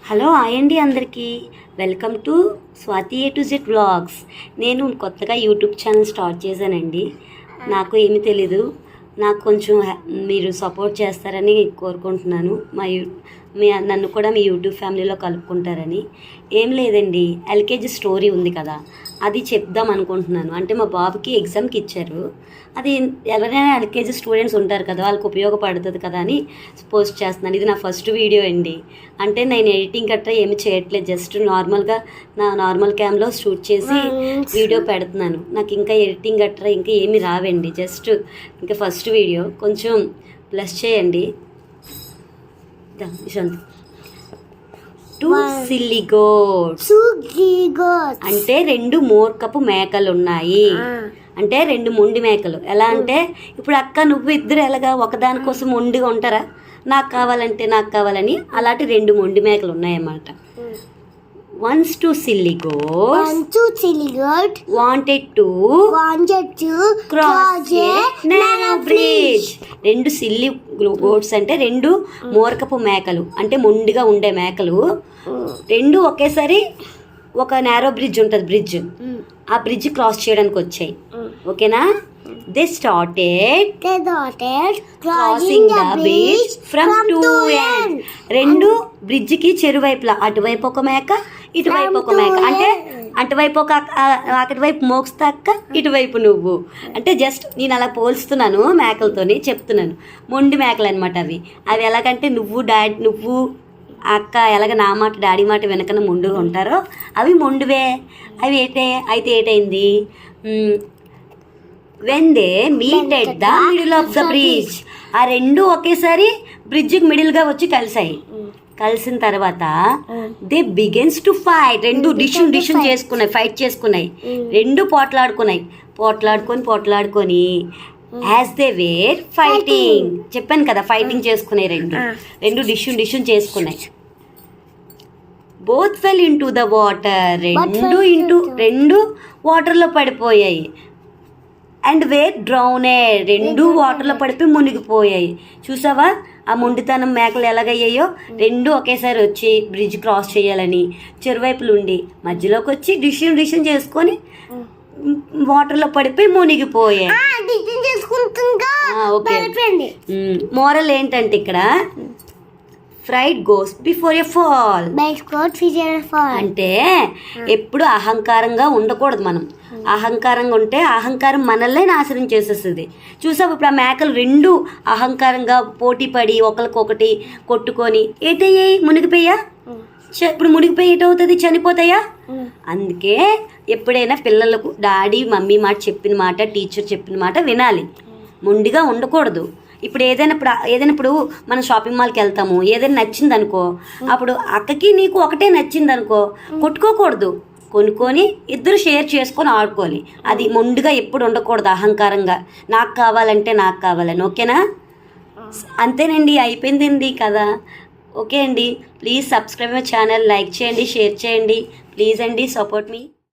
Hello hi అండి అందరికీ welcome to Swathi A to Z vlogs. నేను కొత్తగా యూట్యూబ్ ఛానల్ స్టార్ట్ చేశానండి. నాకు ఏమీ తెలీదు. నాకు కొంచెం మీరు సపోర్ట్ చేస్తారని కోరుకుంటున్నాను. నన్ను కూడా మీ యూట్యూబ్ ఫ్యామిలీలో కలుపుకుంటారని. ఏం లేదండి, ఎల్కేజీ స్టోరీ ఉంది కదా, అది చెప్దాం అనుకుంటున్నాను. అంటే మా బాబుకి ఎగ్జామ్కి ఇచ్చారు. అది ఎవరైనా ఎల్కేజీ స్టూడెంట్స్ ఉంటారు కదా, వాళ్ళకి ఉపయోగపడుతుంది కదా అని పోస్ట్ చేస్తున్నాను. ఇది నా ఫస్ట్ వీడియో అండి. అంటే నేను ఎడిటింగ్ గట్రా ఏమి చేయట్లేదు, జస్ట్ నార్మల్గా నా నార్మల్ క్యామ్లో షూట్ చేసి వీడియో పెడుతున్నాను. నాకు ఇంకా ఎడిటింగ్ గట్రా ఇంకా ఏమి రావండి, జస్ట్ ఇంకా ఫస్ట్ వీడియో. కొంచెం ప్లస్ చేయండి. టూ సిల్లీ గోట్స్ అంటే 2 మూర్ఖపు మేకలు ఉన్నాయి. అంటే 2 మొండి మేకలు. ఎలా అంటే ఇప్పుడు అక్క నువ్వు ఇద్దరు ఎలాగా ఒకదానికోసం మొండిగా ఉంటారా, నాకు కావాలంటే నాకు కావాలని, అలాంటి 2 మొండి మేకలు ఉన్నాయన్నమాట. Once two silly goats wanted to cross a narrow bridge. 2 silly goats అంటే 2 మూర్ఖపు మేకలు, అంటే మొండిగా ఉండే మేకలు. 2 ఒకేసారి ఒక నారో బ్రిడ్జ్ ఉంటుంది, ఆ బ్రిడ్జ్ క్రాస్ చేయడానికి వచ్చాయి. ఓకేనా? They started crossing the bridge from 2 ends. 2 బ్రిడ్జికి చెరువైపులా, అటువైపు ఒక మేక ఇటువైపు ఒక మేక. అంటే అటువైపు ఒక అటువైపు మోక్స్తా అక్క, ఇటువైపు నువ్వు. అంటే జస్ట్ నేను అలా పోల్స్తున్నాను మేకలతోని, చెప్తున్నాను. మొండి మేకలు అనమాట అవి. అవి ఎలాగంటే నువ్వు అక్క ఎలాగ నా మాట డాడీ మాట వెనకన మొండుగా ఉంటారో అవి మొండువే. అవి అయితే ఏటైంది, when they meet at the middle of the bridge. ఆ 2 ఒకేసారి బ్రిడ్జికి మిడిల్గా వచ్చి కలిసిన తర్వాత దే బిగిన్స్ టు ఫైట్. 2 డిషన్ చేసుకున్నాయి, ఫైట్ చేసుకున్నాయి. 2 పోట్లాడుకొని యాజ్ దే వేర్ ఫైటింగ్. చెప్పాను కదా, ఫైటింగ్ చేసుకున్నాయి. 2 డిషన్ చేసుకున్నాయి. Both fell into the water. 2 వాటర్లో పడిపోయాయి. And wear డ్రౌనెడ్. 2 వాటర్లో పడిపోయి మునిగిపోయాయి. చూసావా ఆ మొండితనం మేకలు ఎలాగయ్యాయో. 2 ఒకేసారి వచ్చి బ్రిడ్జ్ క్రాస్ చేయాలని చెరువైపులు ఉండి మధ్యలోకి వచ్చి డిషన్ చేసుకొని వాటర్లో పడిపోయి మునిగిపోయాయి. ఓకే, మోరల్ ఏంటంటే ఇక్కడ fried goes before a fall. అంటే ఎప్పుడు అహంకారంగా ఉండకూడదు మనం. అహంకారంగా ఉంటే అహంకారం మనల్నే నాశనం చేసేస్తుంది. చూసావు ఇప్పుడు ఆ మేకలు 2 అహంకారంగా పోటీ పడి ఒకరికొకటి కొట్టుకొని ఏటయ్యాయి, మునిగిపోయా. ఇప్పుడు మునిగిపోయి ఏటవుతుంది, చనిపోతాయా. అందుకే ఎప్పుడైనా పిల్లలకు డాడీ మమ్మీ మాట చెప్పిన మాట, టీచర్ చెప్పిన మాట వినాలి, మొండిగా ఉండకూడదు. ఇప్పుడు ఏదైనా మనం షాపింగ్ మాల్కి వెళ్తాము, ఏదైనా నచ్చింది అనుకో, అప్పుడు అక్కకి నీకు ఒకటే నచ్చింది అనుకో, కొట్టుకోకూడదు. కొనుక్కొని ఇద్దరు షేర్ చేసుకొని ఆడుకోవాలి. అది మొండిగా ఎప్పుడు ఉండకూడదు, అహంకారంగా నాకు కావాలంటే నాకు కావాలని. ఓకేనా? అంతేనండి, అయిపోయిందండి కదా. ఓకే అండి, please subscribe my channel, like చేయండి, షేర్ చేయండి ప్లీజ్ అండి, సపోర్ట్ మీ.